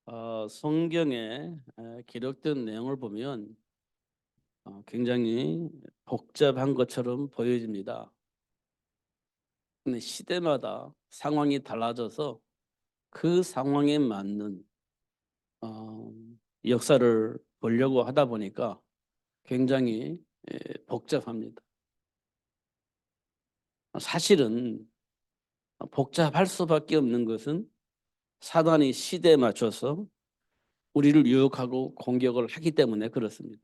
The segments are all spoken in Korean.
아, 성경에 기록된 내용을 보면 굉장히 복잡한 것처럼 보여집니다. 근데 시대마다 상황이 달라져서 그 상황에 맞는 어, 역사를 보려고 하다 보니까 굉장히 복잡합니다. 사실은 복잡할 수밖에 없는 것은 사단이 시대에 맞춰서 우리를 유혹하고 공격을 하기 때문에 그렇습니다.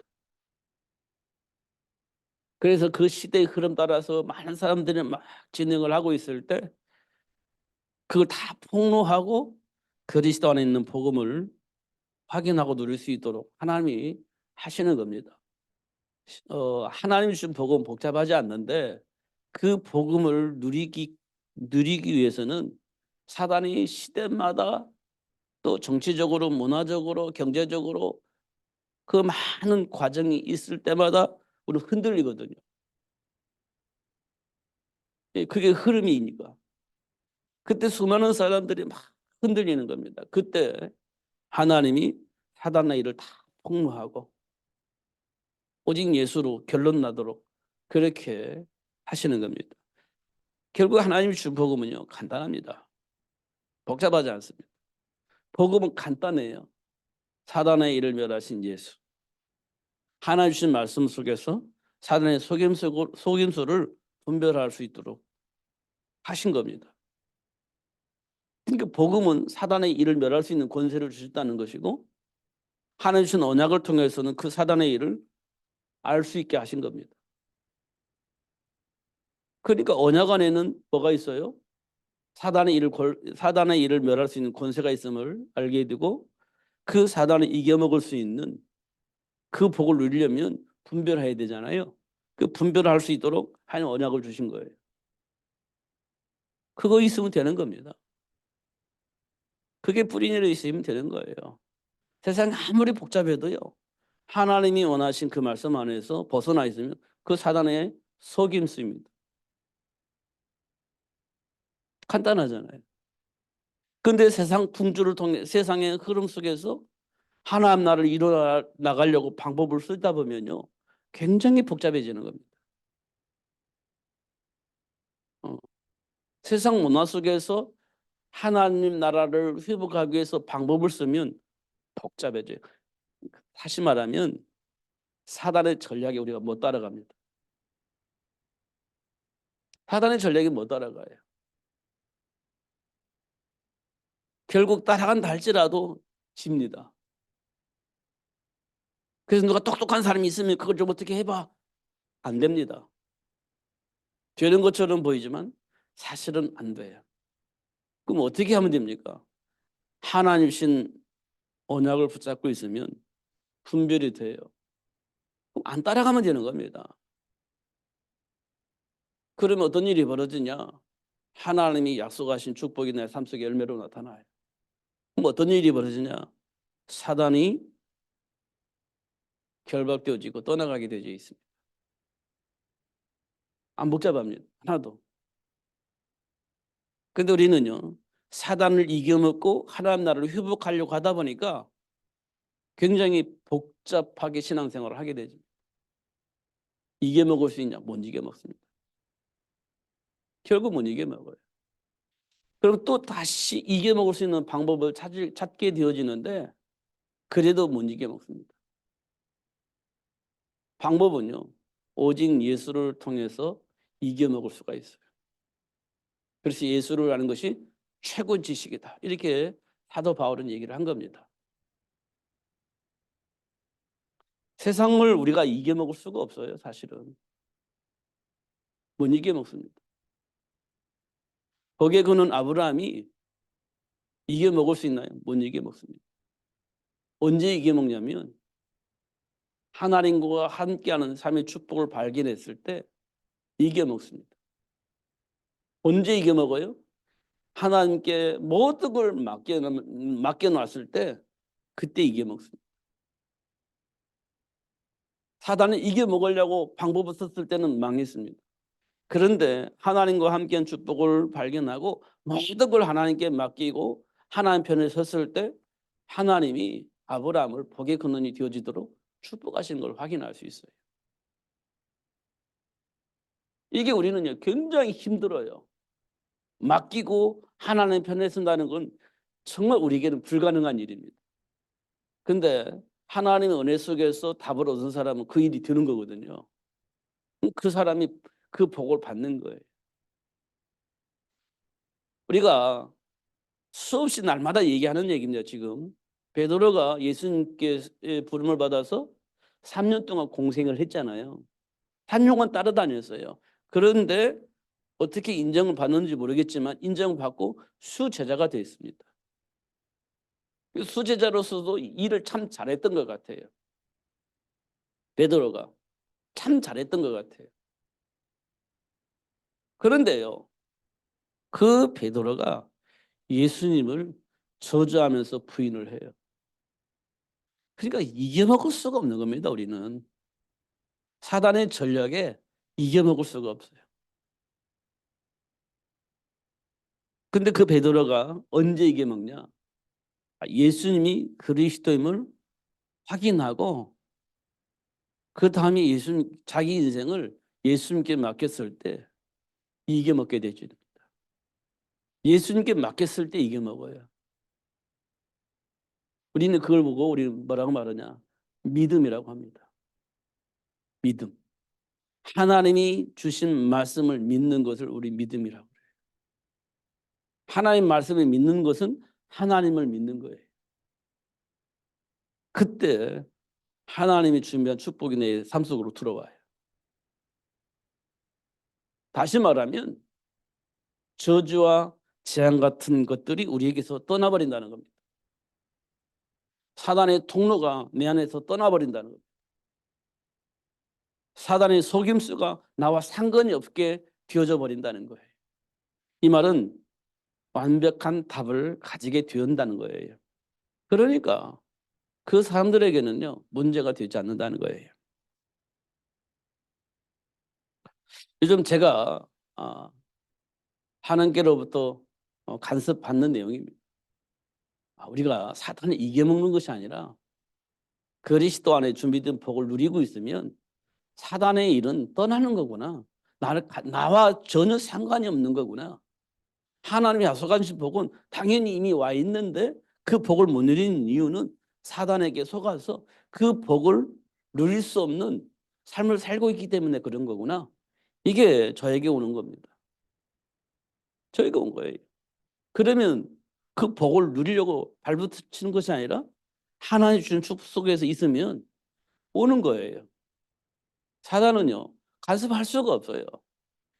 그래서 그 시대의 흐름 따라서 많은 사람들이 막 진행을 하고 있을 때 그걸 다 폭로하고 그리스도 안에 있는 복음을 확인하고 누릴 수 있도록 하나님이 하시는 겁니다. 하나님이 주신 복음 복잡하지 않는데 그 복음을 누리기 위해서는 사단이 시대마다 또 정치적으로 문화적으로 경제적으로 그 많은 과정이 있을 때마다 우리 흔들리거든요. 그게 흐름이니까. 그때 수많은 사람들이 막 흔들리는 겁니다. 그때 하나님이 사단의 일을 다 폭로하고 오직 예수로 결론 나도록 그렇게 하시는 겁니다. 결국 하나님이 준 복음은요, 간단합니다. 복잡하지 않습니다. 복음은 간단해요. 사단의 일을 멸하신 예수. 하나님 주신 말씀 속에서 사단의 속임수를 분별할 수 있도록 하신 겁니다. 그러니까 복음은 사단의 일을 멸할 수 있는 권세를 주셨다는 것이고 하나님 주신 언약을 통해서는 그 사단의 일을 알 수 있게 하신 겁니다. 그러니까 언약 안에는 뭐가 있어요? 사단의 일을 멸할 수 있는 권세가 있음을 알게 되고 그 사단을 이겨먹을 수 있는 그 복을 누리려면 분별해야 되잖아요. 그 분별할 수 있도록 하나님 언약을 주신 거예요. 그거 있으면 되는 겁니다. 그게 뿌리 내려 있으면 되는 거예요. 세상이 아무리 복잡해도요. 하나님이 원하신 그 말씀 안에서 벗어나 있으면 그 사단의 속임수입니다. 간단하잖아요. 근데 세상 풍조를 통해 세상의 흐름 속에서 하나님 나라를 이루어 나가려고 방법을 쓰다 보면요. 굉장히 복잡해지는 겁니다. 어. 세상 문화 속에서 하나님 나라를 회복하기 위해서 방법을 쓰면 복잡해져요. 다시 말하면 사단의 전략에 우리가 못 따라갑니다. 사단의 전략이 못 따라가요. 결국 따라간다 할지라도 집니다. 그래서 누가 똑똑한 사람이 있으면 그걸 좀 어떻게 해봐. 안 됩니다. 되는 것처럼 보이지만 사실은 안 돼요. 그럼 어떻게 하면 됩니까? 하나님 신 언약을 붙잡고 있으면 분별이 돼요. 그럼 안 따라가면 되는 겁니다. 그러면 어떤 일이 벌어지냐? 하나님이 약속하신 축복이 내 삶 속에 열매로 나타나요. 그럼 어떤 일이 벌어지냐? 사단이 결박되어지고 떠나가게 되어 있습니다. 안 복잡합니다. 하나도. 근데 우리는요. 사단을 이겨먹고 하나님 나라를 회복하려고 하다 보니까 굉장히 복잡하게 신앙생활을 하게 되죠. 이겨먹을 수 있냐? 못 이겨먹습니다. 결국 못 이겨먹어요. 그럼 또 다시 이겨먹을 수 있는 방법을 찾게 되어지는데 그래도 못 이겨먹습니다. 방법은요. 오직 예수를 통해서 이겨먹을 수가 있어요. 그래서 예수를 아는 것이 최고 지식이다. 이렇게 사도 바울은 얘기를 한 겁니다. 세상을 우리가 이겨먹을 수가 없어요. 사실은. 못 이겨먹습니다. 거기에 그는 아브라함이 이겨먹을 수 있나요? 못 이겨먹습니다. 언제 이겨먹냐면 하나님과 함께하는 삶의 축복을 발견했을 때 이겨먹습니다. 언제 이겨먹어요? 하나님께 모든 걸 맡겨놨을 때 그때 이겨먹습니다. 사단을 이겨먹으려고 방법을 썼을 때는 망했습니다. 그런데 하나님과 함께한 축복을 발견하고 모든 걸 하나님께 맡기고 하나님 편에 섰을 때 하나님이 아브라함을 복의 근원이 되어지도록 축복하시는 걸 확인할 수 있어요. 이게 우리는요 굉장히 힘들어요. 맡기고 하나님 편에 선다는 건 정말 우리에게는 불가능한 일입니다. 근데 하나님의 은혜 속에서 답을 얻은 사람은 그 일이 되는 거거든요. 그 사람이 그 복을 받는 거예요. 우리가 수없이 날마다 얘기하는 얘기입니다. 지금 베드로가 예수님께 부름을 받아서 3년 동안 공생을 했잖아요. 3년간 따라다녔어요. 그런데 어떻게 인정을 받는지 모르겠지만 인정받고 수제자가 됐습니다. 수제자로서도 일을 참 잘했던 것 같아요. 베드로가 참 잘했던 것 같아요. 그런데요, 그 베드로가 예수님을 저주하면서 부인을 해요. 그러니까 이겨먹을 수가 없는 겁니다. 우리는 사단의 전략에 이겨먹을 수가 없어요. 근데 그 베드로가 언제 이겨먹냐? 예수님이 그리스도임을 확인하고 그 다음에 예수님 자기 인생을 예수님께 맡겼을 때 이겨먹게 되죠. 예수님께 맡겼을 때 이겨먹어요. 우리는 그걸 보고 우리는 뭐라고 말하냐? 믿음이라고 합니다. 믿음. 하나님이 주신 말씀을 믿는 것을 우리 믿음이라고 해요. 하나님 말씀을 믿는 것은 하나님을 믿는 거예요. 그때 하나님이 준비한 축복이 내 삶 속으로 들어와요. 다시 말하면 저주와 재앙 같은 것들이 우리에게서 떠나버린다는 겁니다. 사단의 통로가 내 안에서 떠나버린다는 겁니다. 사단의 속임수가 나와 상관이 없게 되어져 버린다는 거예요. 이 말은 완벽한 답을 가지게 되었다는 거예요. 그러니까 그 사람들에게는요 문제가 되지 않는다는 거예요. 요즘 제가 하나님께로부터 간섭받는 내용입니다. 우리가 사탄을 이겨먹는 것이 아니라 그리스도 안에 준비된 복을 누리고 있으면 사단의 일은 떠나는 거구나. 나와 전혀 상관이 없는 거구나. 하나님의 약속하신 복은 당연히 이미 와 있는데 그 복을 못 누리는 이유는 사단에게 속아서 그 복을 누릴 수 없는 삶을 살고 있기 때문에 그런 거구나. 이게 저에게 오는 겁니다. 저에게 온 거예요. 그러면 그 복을 누리려고 발붙이는 것이 아니라 하나님 주신 축복 속에서 있으면 오는 거예요. 사단은요 간섭할 수가 없어요.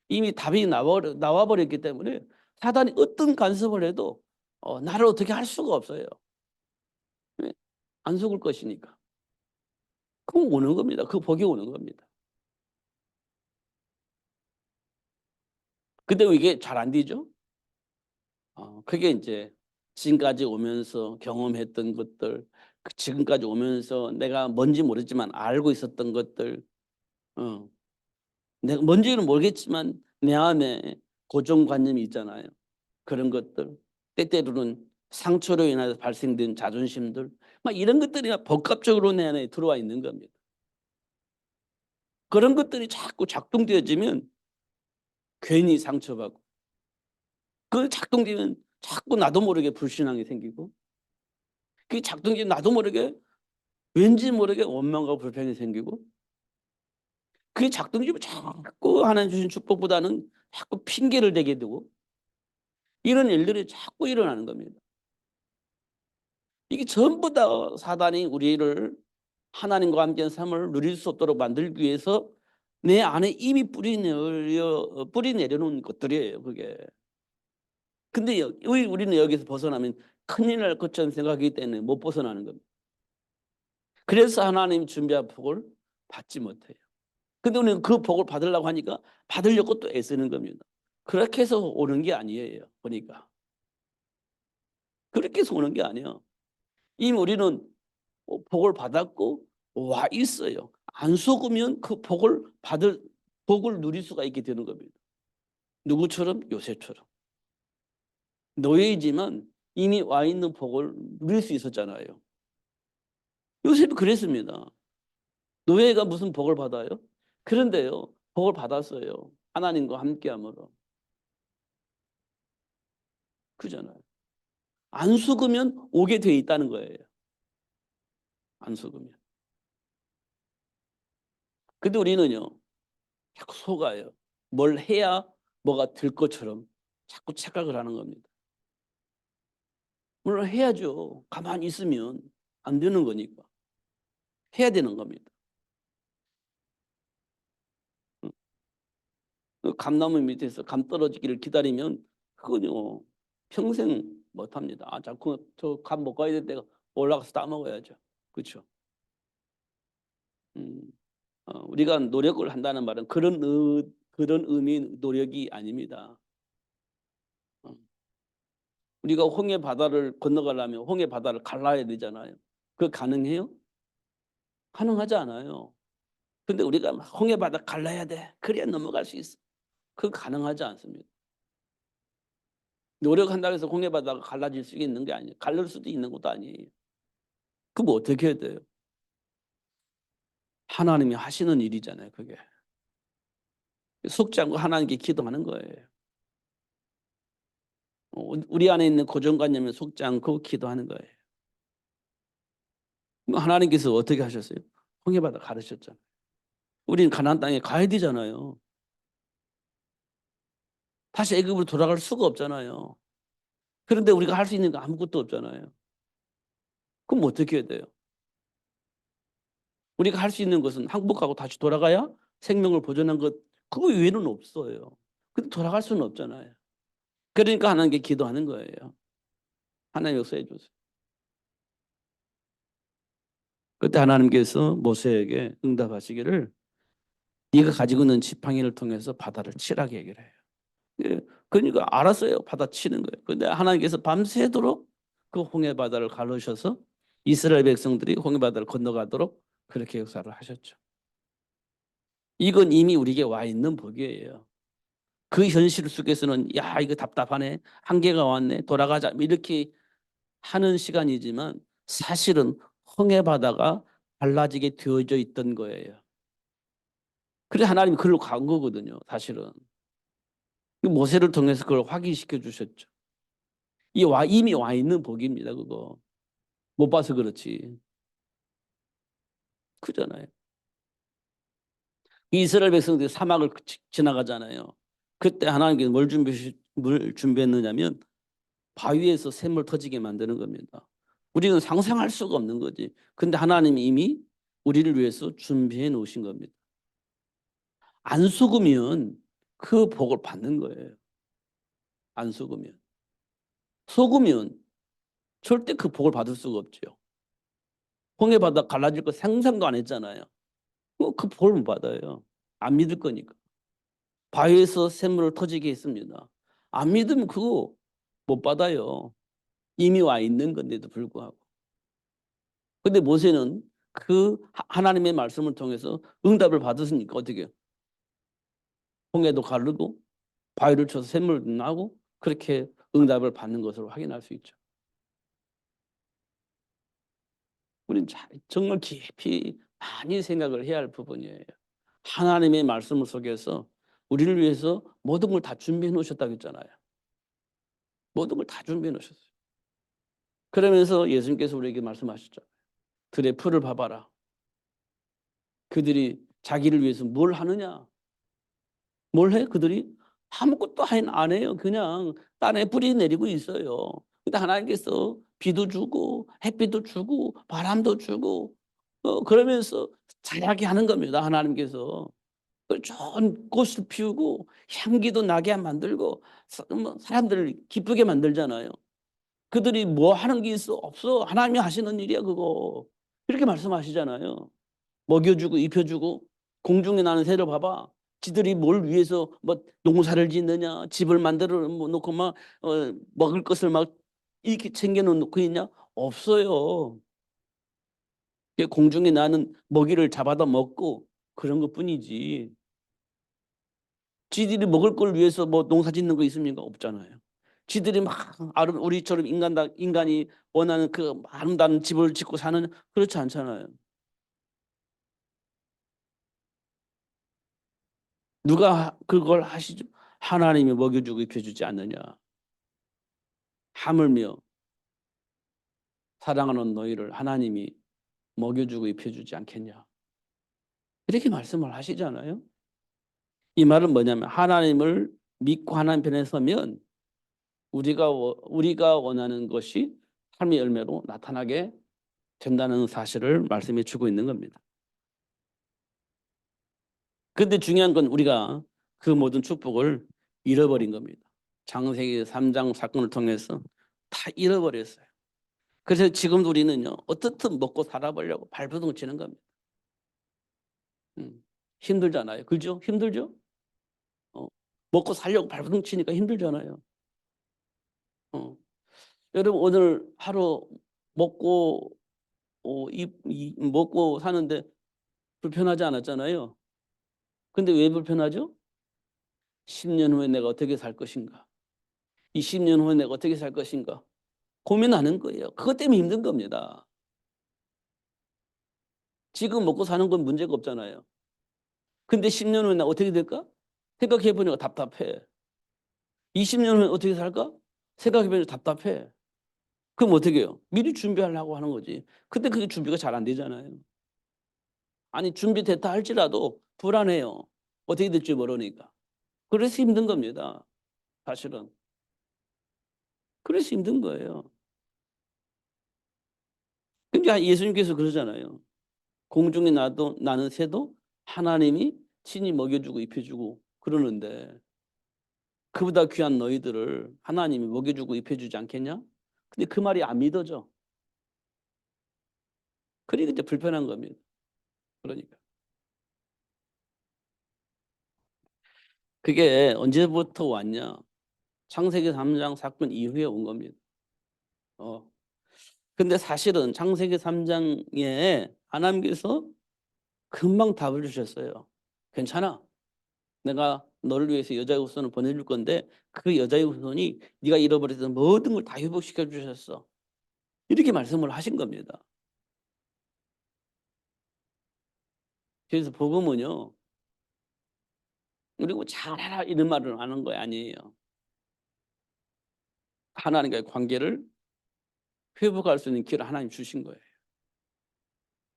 이미 답이 나와버렸기 때문에 사단이 어떤 간섭을 해도 나를 어떻게 할 수가 없어요. 왜? 안 속을 것이니까. 그럼 오는 겁니다. 그 복이 오는 겁니다. 근데 왜 이게 잘 안 되죠? 그게 이제 지금까지 오면서 경험했던 것들, 지금까지 오면서 내가 뭔지 모르지만 알고 있었던 것들, 내가 뭔지는 모르겠지만 내 안에 고정관념이 있잖아요. 그런 것들, 때때로는 상처로 인해서 발생된 자존심들, 막 이런 것들이 복합적으로 내 안에 들어와 있는 겁니다. 그런 것들이 자꾸 작동되어지면 괜히 상처받고, 그 작동되면 자꾸 나도 모르게 불신앙이 생기고, 그 작동되면 나도 모르게 왠지 모르게 원망과 불평이 생기고, 그게 작동되면 자꾸 하나님 주신 축복보다는 자꾸 핑계를 대게 되고, 이런 일들이 자꾸 일어나는 겁니다. 이게 전부 다 사단이 우리를 하나님과 함께한 삶을 누릴 수 없도록 만들기 위해서 내 안에 이미 뿌리내려놓은 것들이에요. 그게. 근데 우리는 여기서 벗어나면 큰일 날 것처럼 생각하기 때문에 못 벗어나는 겁니다. 그래서 하나님 준비한 복을 받지 못해요. 근데 우리는 그 복을 받으려고 하니까 받으려고 또 애쓰는 겁니다. 그렇게 해서 오는 게 아니에요. 보니까. 그렇게 해서 오는 게 아니에요. 이미 우리는 복을 받았고 와 있어요. 안 속으면 그 복을 누릴 수가 있게 되는 겁니다. 누구처럼? 요셉처럼. 노예이지만 이미 와 있는 복을 누릴 수 있었잖아요. 요셉이 그랬습니다. 노예가 무슨 복을 받아요? 그런데요, 복을 받았어요. 하나님과 함께함으로. 그잖아요. 안 속으면 오게 돼 있다는 거예요. 안 속으면. 근데 우리는요, 자꾸 속아요. 뭘 해야 뭐가 될 것처럼 자꾸 착각을 하는 겁니다. 물론 해야죠. 가만히 있으면 안 되는 거니까. 해야 되는 겁니다. 그 감나무 밑에서 감 떨어지기를 기다리면 그건요, 평생 못합니다. 아, 자꾸 저 감 못 가야 될 때가 올라가서 따먹어야죠. 그렇죠? 음, 우리가 노력을 한다는 말은 그런 의미의 노력이 아닙니다. 어, 우리가 홍해 바다를 건너가려면 홍해 바다를 갈라야 되잖아요. 그거 가능해요? 가능하지 않아요. 근데 우리가 홍해 바다 갈라야 돼. 그래야 넘어갈 수 있어. 그거 가능하지 않습니다. 노력한다고 해서 홍해 바다가 갈라질 수 있는 게 아니에요. 갈릴 수도 있는 것도 아니에요. 그럼 어떻게 해야 돼요? 하나님이 하시는 일이잖아요, 그게. 속지 않고 하나님께 기도하는 거예요. 우리 안에 있는 고정관념에 속지 않고 기도하는 거예요. 하나님께서 어떻게 하셨어요? 홍해바다 가르쳤잖아요. 우리는 가나안 땅에 가야 되잖아요. 다시 애굽으로 돌아갈 수가 없잖아요. 그런데 우리가 할 수 있는 거 아무것도 없잖아요. 그럼 어떻게 해야 돼요? 우리가 할 수 있는 것은 항복하고 다시 돌아가야 생명을 보존한 것, 그거 외에는 없어요. 근데 돌아갈 수는 없잖아요. 그러니까 하나님께 기도하는 거예요. 하나님 역사해 주세요. 그때 하나님께서 모세에게 응답하시기를 네가 가지고 있는 지팡이를 통해서 바다를 치라게 얘기를 해요. 예, 그러니까 알았어요. 바다 치는 거예요. 근데 하나님께서 밤새도록 그 홍해 바다를 가르셔서 이스라엘 백성들이 홍해 바다를 건너가도록 그렇게 역사를 하셨죠. 이건 이미 우리에게 와 있는 복이에요. 그 현실 속에서는 야 이거 답답하네. 한계가 왔네. 돌아가자. 이렇게 하는 시간이지만 사실은 홍해 바다가 갈라지게 되어져 있던 거예요. 그래 하나님이 그걸로 간 거거든요. 사실은. 모세를 통해서 그걸 확인시켜 주셨죠. 이미 와 있는 복입니다. 그거. 못 봐서 그렇지. 그잖아요. 이스라엘 백성들이 사막을 지나가잖아요. 그때 하나님께서 뭘 준비했느냐면 바위에서 샘물 터지게 만드는 겁니다. 우리는 상상할 수가 없는 거지. 근데 하나님이 이미 우리를 위해서 준비해 놓으신 겁니다. 안 속으면 그 복을 받는 거예요. 안 속으면. 속으면 절대 그 복을 받을 수가 없죠. 홍해 바다 갈라질 거 상상도 안 했잖아요. 그 복을 못 받아요. 안 믿을 거니까. 바위에서 샘물을 터지게 했습니다. 안 믿으면 그거 못 받아요. 이미 와 있는 건데도 불구하고. 근데 모세는 그 하나님의 말씀을 통해서 응답을 받았으니까 어떻게 해요? 홍해도 가르고 바위를 쳐서 샘물도 나고 그렇게 응답을 받는 것으로 확인할 수 있죠. 우리는 정말 깊이 많이 생각을 해야 할 부분이에요. 하나님의 말씀 속에서 우리를 위해서 모든 걸 다 준비해 놓으셨다고 했잖아요. 모든 걸 다 준비해 놓으셨어요. 그러면서 예수님께서 우리에게 말씀하셨죠. 들의 풀을 봐봐라. 그들이 자기를 위해서 뭘 하느냐? 뭘 해? 그들이 아무것도 안 해요. 그냥 땅에 뿌리 내리고 있어요. 근데 하나님께서 비도 주고 햇빛도 주고 바람도 주고 그러면서 자라게 하는 겁니다. 하나님께서. 좋은 꽃을 피우고 향기도 나게 만들고 사람들을 기쁘게 만들잖아요. 그들이 뭐 하는 게 있어? 없어. 하나님이 하시는 일이야 그거. 이렇게 말씀하시잖아요. 먹여주고 입혀주고 공중에 나는 새를 봐봐. 지들이 뭘 위해서 뭐 농사를 짓느냐, 집을 만들어 놓고 막 먹을 것을 막 이렇게 챙겨 놓고 있냐? 없어요. 공중에 나는 먹이를 잡아다 먹고 그런 것뿐이지. 지들이 먹을 걸 위해서 뭐 농사 짓는 거 있습니까? 없잖아요. 지들이 막 우리처럼 인간이 원하는 그 아름다운 집을 짓고 사는 그렇지 않잖아요. 누가 그걸 하시죠? 하나님이 먹여주고 입혀주지 않느냐. 하물며 사랑하는 너희를 하나님이 먹여주고 입혀주지 않겠냐. 이렇게 말씀을 하시잖아요. 이 말은 뭐냐면 하나님을 믿고 하나님 편에 서면 우리가 원하는 것이 삶의 열매로 나타나게 된다는 사실을 말씀해 주고 있는 겁니다. 그런데 중요한 건 우리가 그 모든 축복을 잃어버린 겁니다. 창세기 3장 사건을 통해서 다 잃어버렸어요. 그래서 지금도 우리는요, 어떻든 먹고 살아보려고 발버둥 치는 겁니다. 힘들잖아요. 그죠? 힘들죠? 어, 먹고 살려고 발버둥 치니까 힘들잖아요. 어. 여러분 오늘 하루 먹고 먹고 사는데 불편하지 않았잖아요. 근데 왜 불편하죠? 10년 후에 내가 어떻게 살 것인가? 20년 후에 내가 어떻게 살 것인가? 고민하는 거예요. 그것 때문에 힘든 겁니다. 지금 먹고 사는 건 문제가 없잖아요. 근데 10년 후에 내가 어떻게 될까? 생각해 보니까 답답해. 20년 후에 어떻게 살까? 생각해 보니까 답답해. 그럼 어떻게 해요? 미리 준비하려고 하는 거지. 근데 그게 준비가 잘 안 되잖아요. 아니 준비됐다 할지라도 불안해요. 어떻게 될지 모르니까. 그래서 힘든 겁니다. 사실은. 그래서 힘든 거예요. 그러니까 예수님께서 그러잖아요. 공중에 나는 새도 하나님이 친히 먹여주고 입혀주고 그러는데 그보다 귀한 너희들을 하나님이 먹여주고 입혀주지 않겠냐? 근데 그 말이 안 믿어져. 그러니까 이제 불편한 겁니다. 그러니까. 그게 언제부터 왔냐? 창세기 3장 사건 이후에 온 겁니다. 근데 사실은 창세기 3장에 하나님께서 금방 답을 주셨어요. 괜찮아. 내가 너를 위해서 여자의 후손을 보내줄 건데 그 여자의 후손이 네가 잃어버렸던 모든 걸 다 회복시켜 주셨어. 이렇게 말씀을 하신 겁니다. 그래서 복음은요. 그리고 잘해라 이런 말을 하는 거 아니에요. 하나님과의 관계를 회복할 수 있는 길을 하나님 주신 거예요.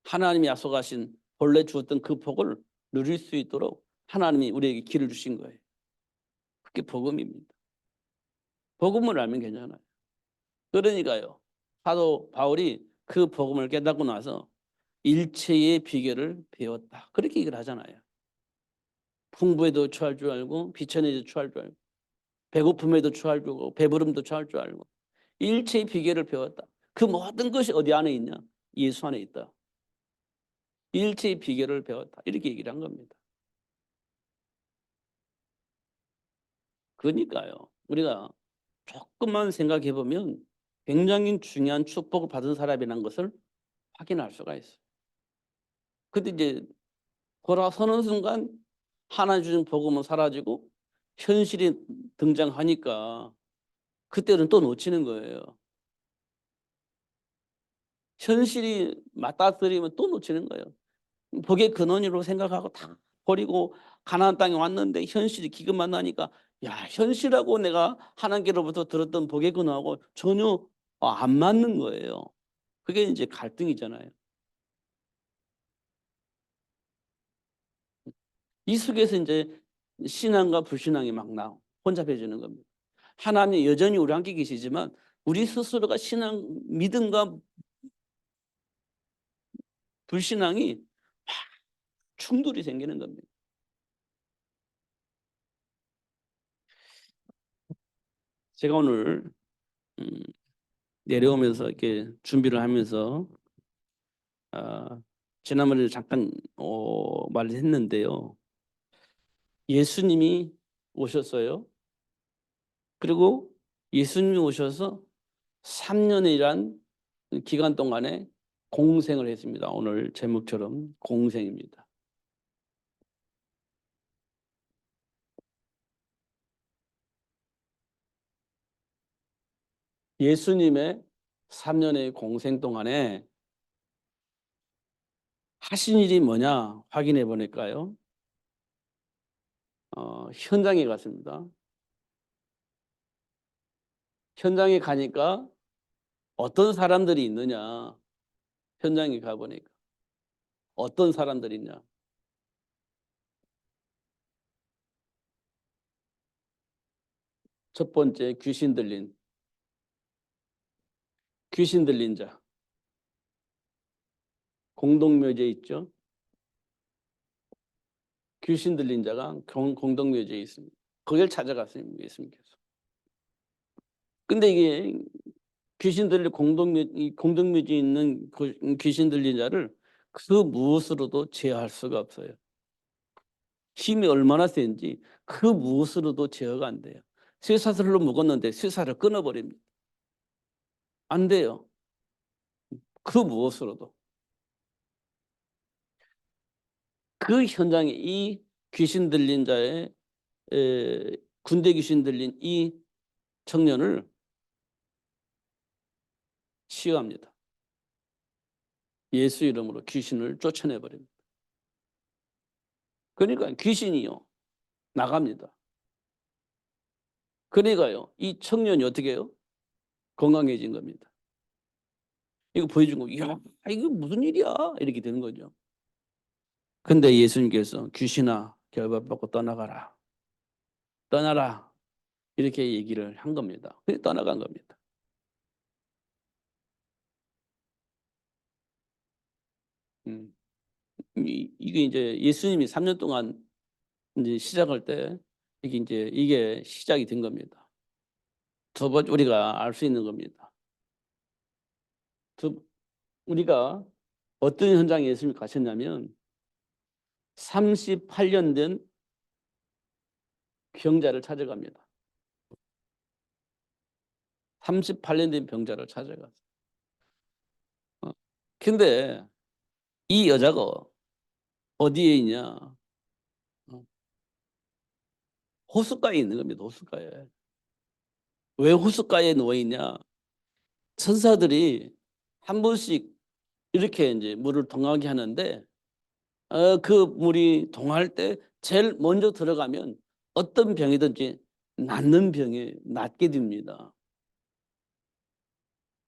하나님이 약속하신 본래 주었던 그 복을 누릴 수 있도록 하나님이 우리에게 길을 주신 거예요. 그게 복음입니다. 복음을 알면 괜찮아요. 그러니까요. 사도 바울이 그 복음을 깨닫고 나서 일체의 비결을 배웠다. 그렇게 얘기를 하잖아요. 풍부에도 처할 줄 알고 비천에도 처할 줄 알고 배고픔에도 처할 줄 알고 배부름도 처할 줄 알고 일체의 비결을 배웠다. 그 모든 것이 어디 안에 있냐? 예수 안에 있다. 일체의 비결을 배웠다. 이렇게 얘기를 한 겁니다. 그러니까요. 우리가 조금만 생각해 보면 굉장히 중요한 축복을 받은 사람이라는 것을 확인할 수가 있어요. 근데 이제 돌아서는 순간 하나님 주신 복음은 사라지고 현실이 등장하니까 그때는 또 놓치는 거예요. 현실이 맞닥뜨리면 또 놓치는 거예요. 복의 근원으로 생각하고 다 버리고 가나안 땅에 왔는데 현실이 기근 만나니까 야 현실하고 내가 하나님께로부터 들었던 복의 근원하고 전혀 안 맞는 거예요. 그게 이제 갈등이잖아요. 이 속에서 이제 신앙과 불신앙이 막 혼잡해지는 겁니다. 하나님 여전히 우리 함께 계시지만 우리 스스로가 신앙 믿음과 불신앙이 충돌이 생기는 겁니다. 제가 오늘 음, 내려오면서 이렇게 준비를 하면서 아, 지난번에 잠깐 말을 했는데요. 예수님이 오셨어요. 그리고 예수님이 오셔서 3년이란 기간 동안에 공생을 했습니다. 오늘 제목처럼 공생입니다. 예수님의 3년의 공생 동안에 하신 일이 뭐냐 확인해 보니까요. 현장에 갔습니다. 현장에 가니까 어떤 사람들이 있느냐. 현장에 가보니까 어떤 사람들이 있냐. 첫 번째 귀신 들린 자. 공동묘지에 있죠. 귀신 들린 자가 공동묘지에 있습니다. 거기를 찾아갔습니다. 예수님께서. 근데 이게 귀신 들린 공동묘지에 있는 그 귀신 들린 자를 그 무엇으로도 제어할 수가 없어요. 힘이 얼마나 센지 그 무엇으로도 제어가 안 돼요. 쇠사슬로 묶었는데 쇠사슬을 끊어버립니다. 안 돼요. 그 무엇으로도. 그 현장에 이 귀신 들린 자의 군대 귀신 들린 이 청년을 치유합니다. 예수 이름으로 귀신을 쫓아내버립니다. 그러니까 귀신이요 나갑니다. 그러니까요 이 청년이 어떻게 해요? 건강해진 겁니다. 이거 보여준 거, 이야 이거 무슨 일이야 이렇게 되는 거죠. 근데 예수님께서 귀신아 결박받고 떠나가라. 떠나라. 이렇게 얘기를 한 겁니다. 그래서 떠나간 겁니다. 음. 이게 이제 예수님이 3년 동안 이제 시작할 때 이게 시작이 된 겁니다. 두 번째 우리가 알 수 있는 겁니다. 우리가 어떤 현장에 예수님이 가셨냐면 38년 된 병자를 찾아갑니다. 38년 된 병자를 찾아갔어요. 근데 이 여자가 어디에 있냐? 호숫가에 있는 겁니다. 호숫가에. 왜 호숫가에 누워 있냐? 천사들이 한 번씩 이렇게 이제 물을 동하게 하는데 그 물이 동할 때 제일 먼저 들어가면 어떤 병이든지 낫는 병에 낫게 됩니다.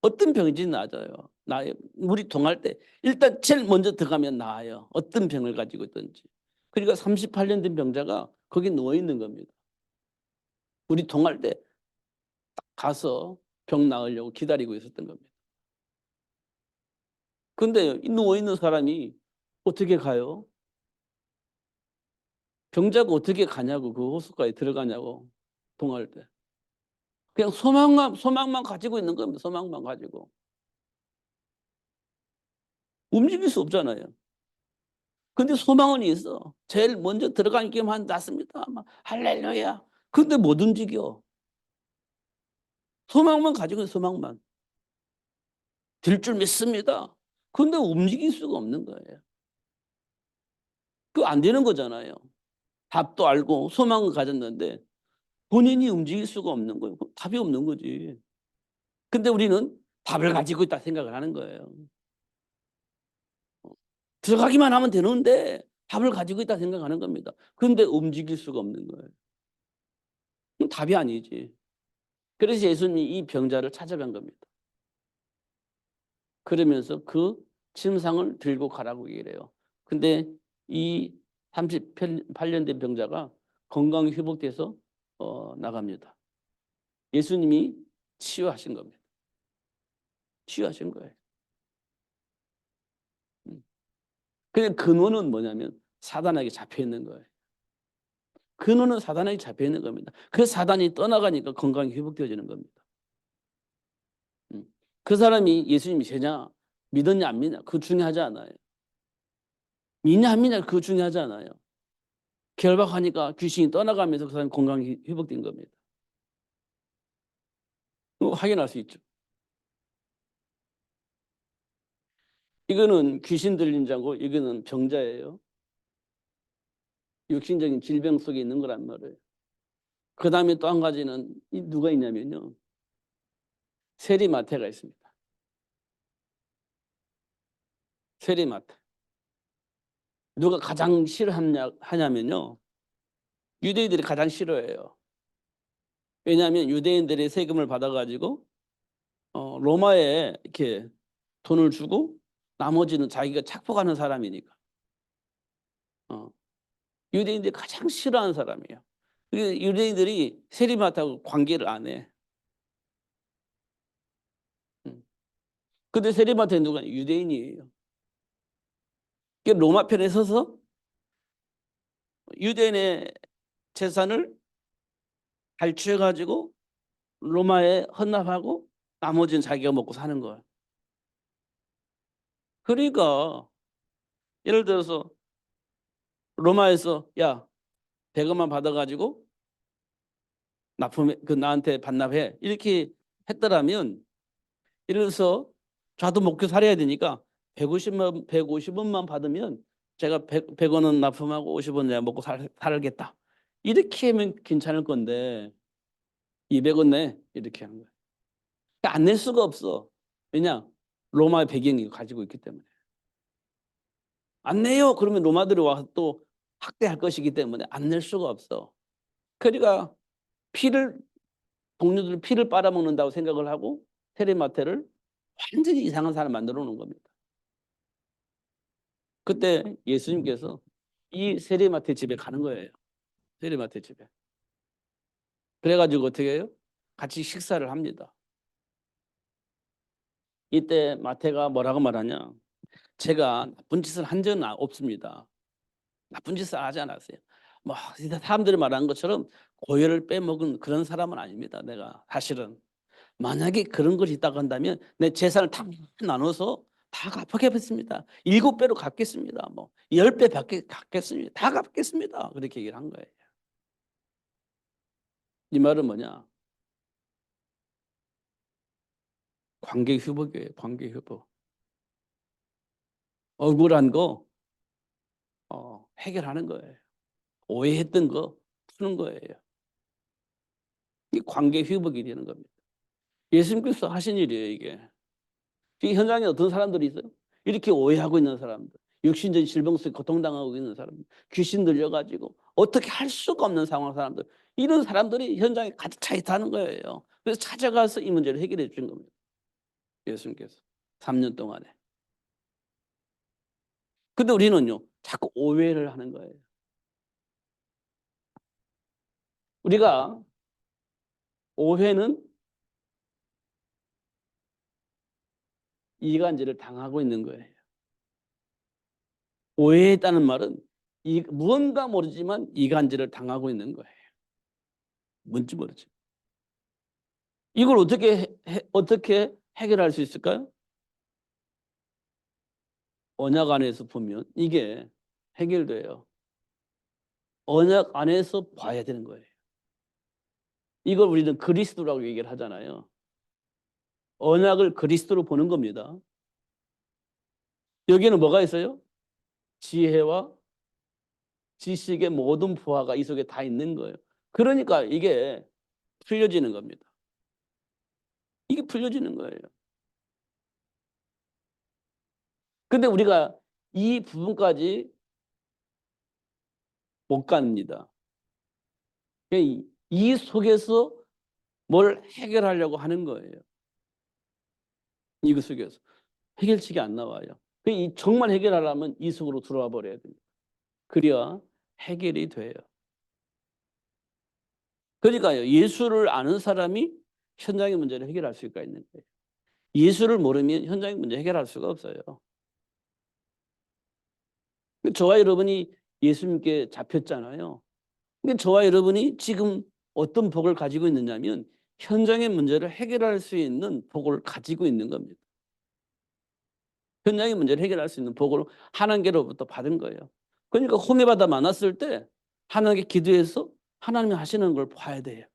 어떤 병이든지 나아요. 물이 동할 때 일단 제일 먼저 들어가면 나아요. 어떤 병을 가지고 있든지. 그러니까 38년 된 병자가 거기 누워 있는 겁니다. 물이 동할 때 가서 병 나으려고 기다리고 있었던 겁니다. 근데 누워 있는 사람이 어떻게 가요? 병자가 어떻게 가냐고, 그 호숫가에 들어가냐고, 동할 때. 그냥 소망만 가지고 있는 겁니다. 소망만 가지고. 움직일 수 없잖아요. 근데 소망은 있어. 제일 먼저 들어가기만 낫습니다. 할렐루야. 근데 못 움직여. 소망만 가지고 있어, 소망만. 될 줄 믿습니다. 근데 움직일 수가 없는 거예요. 그거 안 되는 거잖아요. 답도 알고 소망을 가졌는데 본인이 움직일 수가 없는 거예요. 답이 없는 거지. 근데 우리는 답을 가지고 있다 생각을 하는 거예요. 들어가기만 하면 되는데 답을 가지고 있다 생각하는 겁니다. 그런데 움직일 수가 없는 거예요. 그럼 답이 아니지. 그래서 예수님이 이 병자를 찾아간 겁니다. 그러면서 그 침상을 들고 가라고 얘기를 해요. 근데 이 38년 된 병자가 건강이 회복돼서 나갑니다. 예수님이 치유하신 겁니다. 치유하신 거예요. 근데 근원은 뭐냐면 사단에게 잡혀 있는 거예요. 근원은 사단에게 잡혀 있는 겁니다. 그 사단이 떠나가니까 건강이 회복되어지는 겁니다. 그 사람이 예수님이 제냐 믿었냐 안 믿냐 그거 중요하지 않아요. 믿냐 안 믿냐 그거 중요하지 않아요. 결박하니까 귀신이 떠나가면서 그 사람이 건강이 회복된 겁니다. 확인할 수 있죠. 이거는 귀신 들린 자고 이거는 병자예요. 육신적인 질병 속에 있는 거란 말이에요. 그 다음에 또 한 가지는 누가 있냐면요. 세리마태가 있습니다. 세리마태. 누가 가장 싫어하냐면요. 유대인들이 가장 싫어해요. 왜냐하면 유대인들이 세금을 받아가지고 로마에 이렇게 돈을 주고 나머지는 자기가 착복하는 사람이니까. 유대인들이 가장 싫어하는 사람이에요. 유대인들이 세리마태하고 관계를 안 해. 근데 세리마태는 누가 유대인이에요. 로마 편에 서서 유대인의 재산을 발주해가지고 로마에 헌납하고 나머지는 자기가 먹고 사는 거야. 그러니까 예를 들어서 로마에서 야 100원만 받아가지고 납품해 그 나한테 반납해 이렇게 했더라면 예를 들어서 저도 먹고 살아야 되니까 150원만 받으면 제가 100원은 납품하고 50원 내가 먹고 살겠다. 이렇게 하면 괜찮을 건데 200원 내 이렇게 하는 거야. 안 낼 수가 없어. 왜냐? 로마의 배경이 가지고 있기 때문에. 안 내요. 그러면 로마들이 와서 또 학대할 것이기 때문에 안 낼 수가 없어. 그러니까 동료들 피를 빨아먹는다고 생각을 하고 세리마태를 완전히 이상한 사람 만들어 놓은 겁니다. 그때 예수님께서 이 세리마태 집에 가는 거예요. 세리마태 집에. 그래가지고 어떻게 해요? 같이 식사를 합니다. 이때 마태가 뭐라고 말하냐? 제가 나쁜 짓을 한 적은 없습니다. 나쁜 짓을 하지 않았어요. 뭐 사람들이 말하는 것처럼 고열을 빼먹은 그런 사람은 아닙니다. 내가 사실은 만약에 그런 것이 있다고 한다면 내 재산을 다 나눠서 다 갚아겠습니다. 7배로 갚겠습니다. 뭐 10배 갚겠습니다. 다 갚겠습니다. 그렇게 얘기를 한 거예요. 이 말은 뭐냐? 관계 회복이에요. 관계 회복. 억울한 거 해결하는 거예요. 오해했던 거 푸는 거예요. 이 관계 회복이 되는 겁니다. 예수님께서 하신 일이에요, 이게. 이 현장에 어떤 사람들이 있어요? 이렇게 오해하고 있는 사람들, 육신적인 질병 속에 고통당하고 있는 사람들, 귀신 들려가지고 어떻게 할 수가 없는 상황 사람들, 이런 사람들이 현장에 가득 차 있다는 거예요. 그래서 찾아가서 이 문제를 해결해 준 겁니다. 예수님께서 3년 동안에. 근데 우리는요, 자꾸 오해를 하는 거예요. 우리가 오해는 이간질을 당하고 있는 거예요. 오해했다는 말은 무언가 모르지만 이간질을 당하고 있는 거예요. 뭔지 모르지. 이걸 어떻게 해결할 수 있을까요? 언약 안에서 보면 이게 해결돼요. 언약 안에서 봐야 되는 거예요. 이걸 우리는 그리스도라고 얘기를 하잖아요. 언약을 그리스도로 보는 겁니다. 여기는 뭐가 있어요? 지혜와 지식의 모든 부하가 이 속에 다 있는 거예요. 그러니까 이게 풀려지는 겁니다. 이게 풀려지는 거예요. 근데 우리가 이 부분까지 못 갑니다. 이 속에서 뭘 해결하려고 하는 거예요. 이거 속에서. 해결책이 안 나와요. 정말 해결하려면 이 속으로 들어와 버려야 됩니다. 그래야 해결이 돼요. 그러니까요. 예수를 아는 사람이 현장의 문제를 해결할 수가 있는 거예요. 예수를 모르면 현장의 문제 해결할 수가 없어요. 저와 여러분이 예수님께 잡혔잖아요. 근데 저와 여러분이 지금 어떤 복을 가지고 있느냐면 현장의 문제를 해결할 수 있는 복을 가지고 있는 겁니다. 현장의 문제를 해결할 수 있는 복을 하나님께로부터 받은 거예요. 그러니까 홍해바다 만났을 때 하나님께 기도해서 하나님이 하시는 걸 봐야 돼요.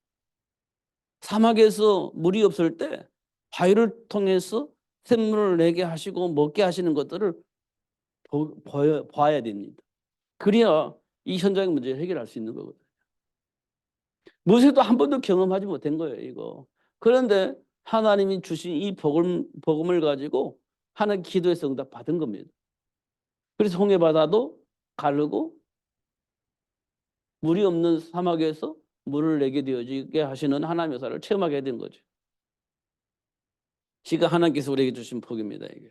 사막에서 물이 없을 때 바위를 통해서 샘물을 내게 하시고 먹게 하시는 것들을 봐야 됩니다. 그래야 이 현장의 문제를 해결할 수 있는 거거든요. 모세도 한 번도 경험하지 못한 거예요, 이거. 그런데 하나님이 주신 이 복음을 가지고 하는 기도에서 응답 받은 겁니다. 그래서 홍해 바다도 가르고 물이 없는 사막에서 물을 내게 되어지게 하시는 하나님의 역사를 체험하게 된 거죠. 지금 하나님께서 우리에게 주신 복입니다, 이게.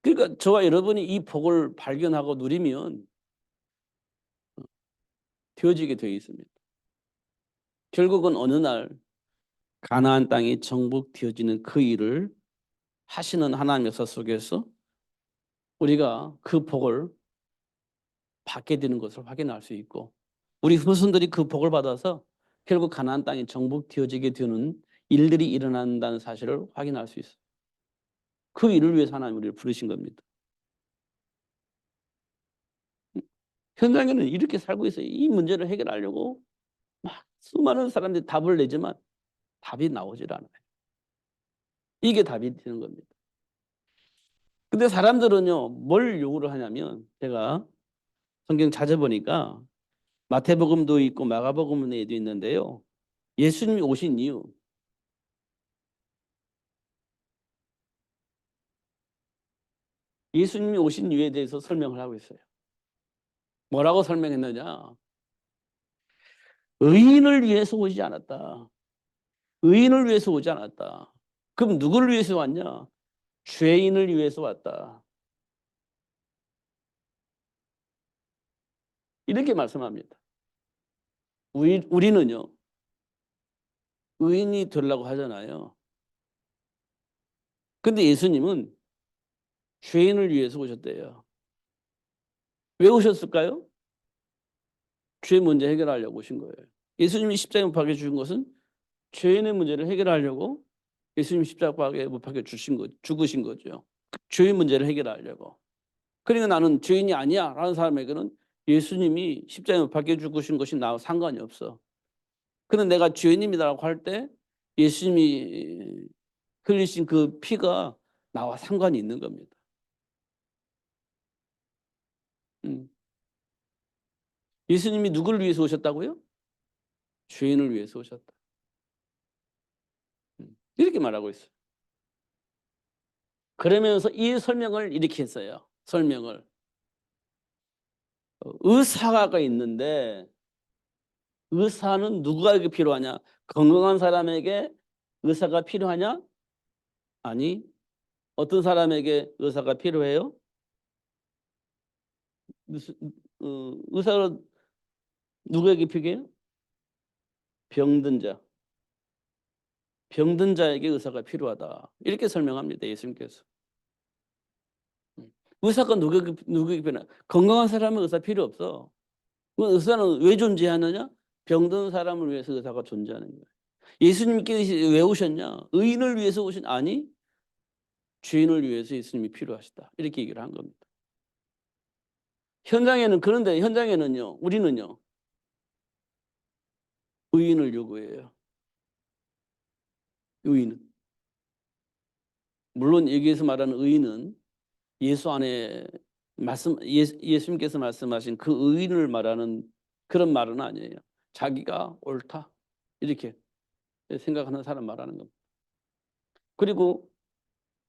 그러니까 저와 여러분이 이 복을 발견하고 누리면 되어지게 되어 있습니다. 결국은 어느 날 가나안 땅이 정복되어지는 그 일을 하시는 하나님의 역사 속에서 우리가 그 복을 받게 되는 것을 확인할 수 있고, 우리 후손들이 그 복을 받아서 결국 가나안 땅이 정복되어지게 되는 일들이 일어난다는 사실을 확인할 수 있어요. 그 일을 위해서 하나님 우리를 부르신 겁니다. 현장에는 이렇게 살고 있어요. 이 문제를 해결하려고 막 수많은 사람들이 답을 내지만 답이 나오질 않아요. 이게 답이 되는 겁니다. 근데 사람들은요, 뭘 요구를 하냐면, 제가 성경 찾아보니까 마태복음도 있고 마가복음에도 있는데요, 예수님이 오신 이유, 예수님이 오신 이유에 대해서 설명을 하고 있어요. 뭐라고 설명했느냐? 의인을 위해서 오지 않았다. 의인을 위해서 오지 않았다. 그럼 누구를 위해서 왔냐? 죄인을 위해서 왔다. 이렇게 말씀합니다. 우리는요, 의인이 되려고 하잖아요. 근데 예수님은 죄인을 위해서 오셨대요. 왜 오셨을까요? 죄 문제 해결하려고 오신 거예요. 예수님이 십자가에 못 박혀 주신 것은 죄인의 문제를 해결하려고 예수님이 십자가에 못 박혀 죽으신 거죠. 죄의 문제를 해결하려고. 그러니까 나는 죄인이 아니야 라는 사람에게는 예수님이 십자가에 못 박혀 죽으신 것이 나와 상관이 없어. 그런데 내가 죄인입니다라고 할 때 예수님이 흘리신 그 피가 나와 상관이 있는 겁니다. 예수님이 누구를 위해서 오셨다고요? 죄인을 위해서 오셨다. 이렇게 말하고 있어요. 그러면서 이 설명을 이렇게 했어요. 설명을. 의사가 있는데 의사는 누구에게 필요하냐? 건강한 사람에게 의사가 필요하냐? 아니. 어떤 사람에게 의사가 필요해요? 의사가 누구에게 필요해요? 병든 자. 병든 자에게 의사가 필요하다. 이렇게 설명합니다. 예수님께서. 의사가 누구에게 필요하냐? 건강한 사람은 의사 필요 없어. 의사는 왜 존재하느냐? 병든 사람을 위해서 의사가 존재하는 거예요. 예수님께서 왜 오셨냐? 의인을 위해서 오신, 아니 죄인을 위해서 예수님이 필요하시다. 이렇게 얘기를 한 겁니다. 그런데 현장에는요, 우리는요, 의인을 요구해요. 의인은. 물론 여기에서 말하는 의인은 예수 안에 예수님께서 말씀하신 그 의인을 말하는 그런 말은 아니에요. 자기가 옳다. 이렇게 생각하는 사람 말하는 겁니다. 그리고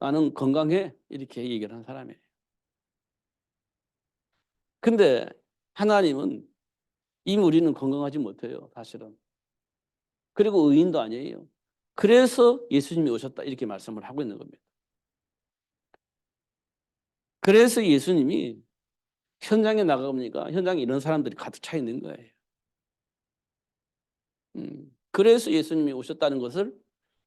나는 건강해. 이렇게 얘기를 하는 사람이에요. 근데 하나님은 이 우리는 건강하지 못해요. 사실은. 그리고 의인도 아니에요. 그래서 예수님이 오셨다. 이렇게 말씀을 하고 있는 겁니다. 그래서 예수님이 현장에 나가보니까 현장에 이런 사람들이 가득 차 있는 거예요. 그래서 예수님이 오셨다는 것을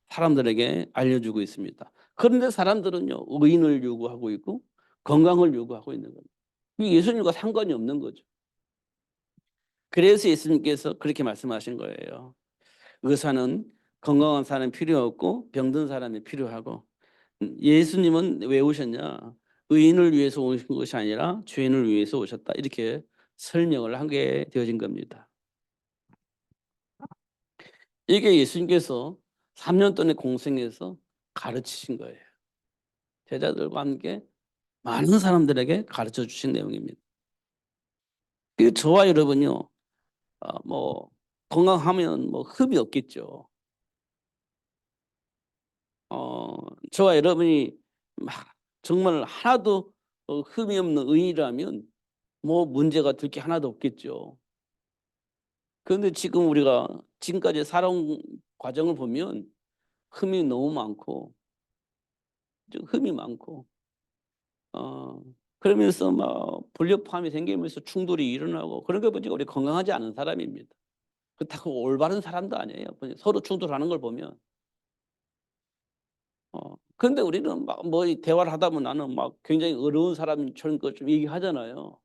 사람들에게 알려주고 있습니다. 그런데 사람들은요, 의인을 요구하고 있고 건강을 요구하고 있는 겁니다. 예수님과 상관이 없는 거죠. 그래서 예수님께서 그렇게 말씀하신 거예요. 의사는 건강한 사람이 필요 없고 병든 사람이 필요하고, 예수님은 왜 오셨냐? 의인을 위해서 오신 것이 아니라 죄인을 위해서 오셨다. 이렇게 설명을 하게 되어진 겁니다. 이게 예수님께서 3년 동안의 공생에서 가르치신 거예요. 제자들과 함께 많은 사람들에게 가르쳐 주신 내용입니다. 저와 여러분요, 뭐 건강하면 뭐 흠이 없겠죠. 저와 여러분이 막 정말 하나도 흠이 없는 의인이라면 뭐 문제가 될 게 하나도 없겠죠. 그런데 지금 우리가 지금까지 살아온 과정을 보면 흠이 너무 많고 흠이 많고 어 그러면서 막 불협화음이 생기면서 충돌이 일어나고 그런 거 보니까 우리 건강하지 않은 사람입니다. 그렇다고 올바른 사람도 아니에요. 서로 충돌하는 걸 보면. 그런데 우리는 막 뭐 대화를 하다 보면 나는 막 굉장히 어려운 사람처럼 그 좀 얘기하잖아요.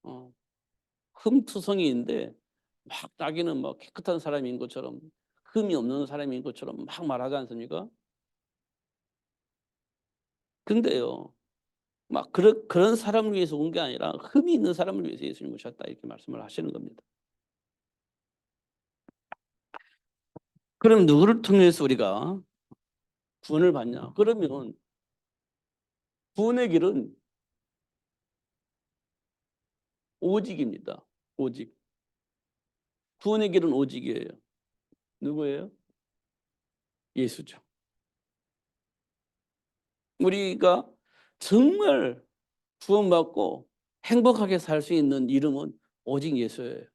어 흠투성이인데 막 자기는 뭐 깨끗한 사람인 것처럼 흠이 없는 사람인 것처럼 막 말하지 않습니까? 근데요. 막 그런 사람을 위해서 온 게 아니라 흠이 있는 사람을 위해서 예수님이 오셨다 이렇게 말씀을 하시는 겁니다. 그럼 누구를 통해서 우리가 구원을 받냐? 그러면 구원의 길은 오직입니다. 오직. 구원의 길은 오직이에요. 누구예요? 예수죠. 우리가 정말 구원받고 행복하게 살 수 있는 이름은 오직 예수예요.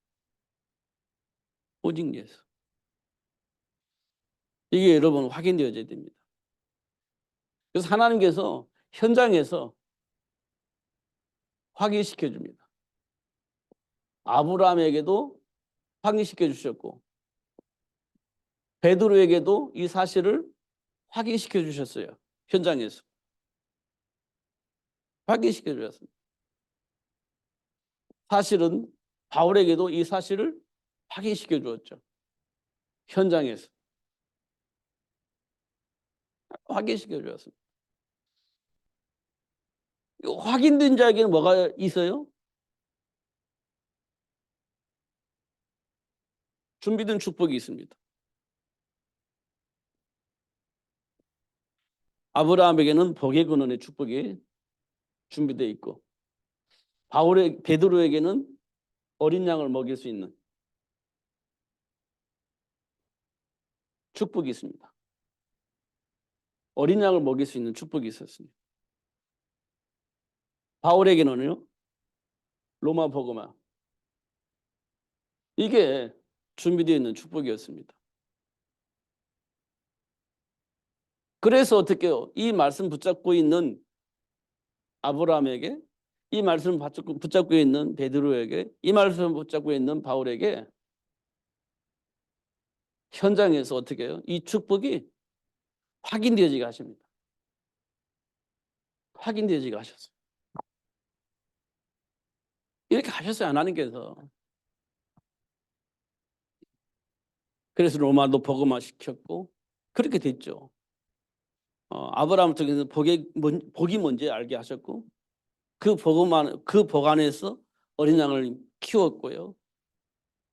오직 예수. 이게 여러분 확인되어져야 됩니다. 그래서 하나님께서 현장에서 확인시켜 줍니다. 아브라함에게도 확인시켜 주셨고 베드로에게도 이 사실을 확인시켜 주셨어요. 현장에서. 확인시켜 주셨습니다. 사실은 바울에게도 이 사실을 확인시켜 주었죠. 현장에서. 확인시켜 주었습니다. 확인된 자에게는 뭐가 있어요? 준비된 축복이 있습니다. 아브라함에게는 복의 근원의 축복이 준비되어 있고 베드로에게는 어린 양을 먹일 수 있는 축복이 있습니다. 어린 양을 먹일 수 있는 축복이 있었습니다. 바울에게는요. 로마 복음화 이게 준비되어 있는 축복이었습니다. 그래서 어떻게 해요? 이 말씀 붙잡고 있는 아브라함에게 이 말씀 붙잡고 있는 베드로에게 이 말씀 붙잡고 있는 바울에게 현장에서 어떻게 해요? 이 축복이 확인되어지게 하십니다. 확인되어지게 하셨어요. 이렇게 하셨어요. 하나님께서. 그래서 로마도 복음화 시켰고 그렇게 됐죠. 아브라함을 통해서 복이 뭔지 알게 하셨고 그 복 안에서 어린 양을 키웠고요.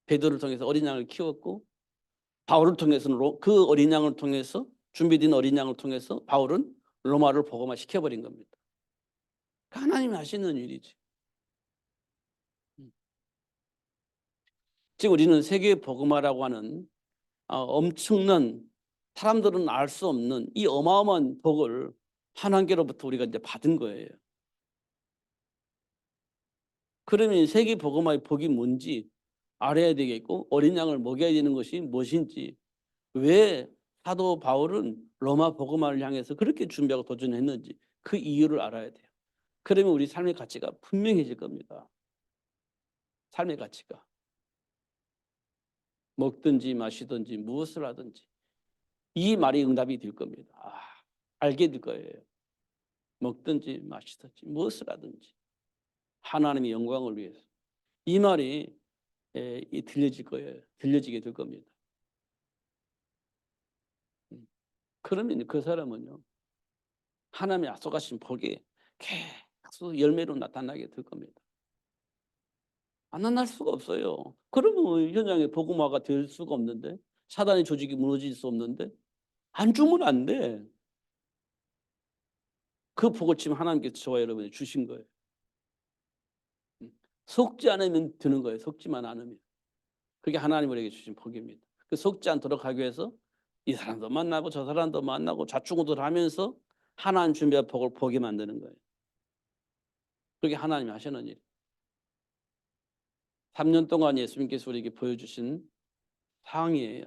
베드로를 통해서 어린 양을 키웠고 바울을 통해서는 그 어린 양을 통해서 준비된 어린 양을 통해서 바울은 로마를 복음화 시켜버린 겁니다. 하나님이 하시는 일이지. 지금 우리는 세계 복음화라고 하는 엄청난 사람들은 알 수 없는 이 어마어마한 복을 하나님께로부터 우리가 이제 받은 거예요. 그러면 세계 복음화의 복이 뭔지 알아야 되겠고 어린 양을 먹여야 되는 것이 무엇인지 왜 사도 바울은 로마 복음화를 향해서 그렇게 준비하고 도전했는지 그 이유를 알아야 돼요. 그러면 우리 삶의 가치가 분명해질 겁니다. 삶의 가치가. 먹든지 마시든지 무엇을 하든지 이 말이 응답이 될 겁니다. 알게 될 거예요. 먹든지 마시든지 무엇을 하든지 하나님의 영광을 위해서 이 말이 들려질 거예요. 들려지게 될 겁니다. 그러면 그 사람은요. 하나님의 약속하신 복이 계속 열매로 나타나게 될 겁니다. 안 나타날 수가 없어요. 그러면 현장에 복음화가 될 수가 없는데 사단의 조직이 무너질 수 없는데 안 주면 안 돼. 그 복을 지금 하나님께서 저와 여러분이 주신 거예요. 속지 않으면 드는 거예요. 속지만 않으면. 그게 하나님 우리에게 주신 복입니다. 그 속지 않도록 하기 위해서 이 사람도 만나고 저 사람도 만나고 좌충우돌하면서 하나님 준비한 복을 보게 만드는 거예요. 그게 하나님이 하시는 일. 3년 동안 예수님께서 우리에게 보여주신 상황이에요.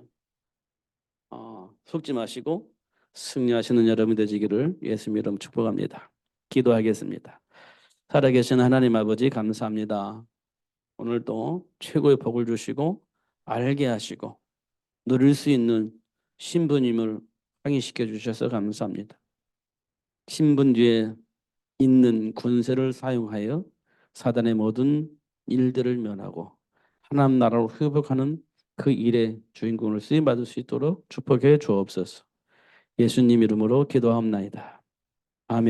속지 마시고 승리하시는 여러분 되시기를 예수님 이름 축복합니다. 기도하겠습니다. 살아계신 하나님 아버지 감사합니다. 오늘도 최고의 복을 주시고 알게 하시고 누릴 수 있는 신부님을 확인시켜 주셔서 감사합니다. 신분 뒤에 있는 권세를 사용하여 사단의 모든 일들을 면하고 하나님 나라로 회복하는 그 일의 주인공을 쓰임받을 수 있도록 축복해 주옵소서. 예수님 이름으로 기도하옵나이다.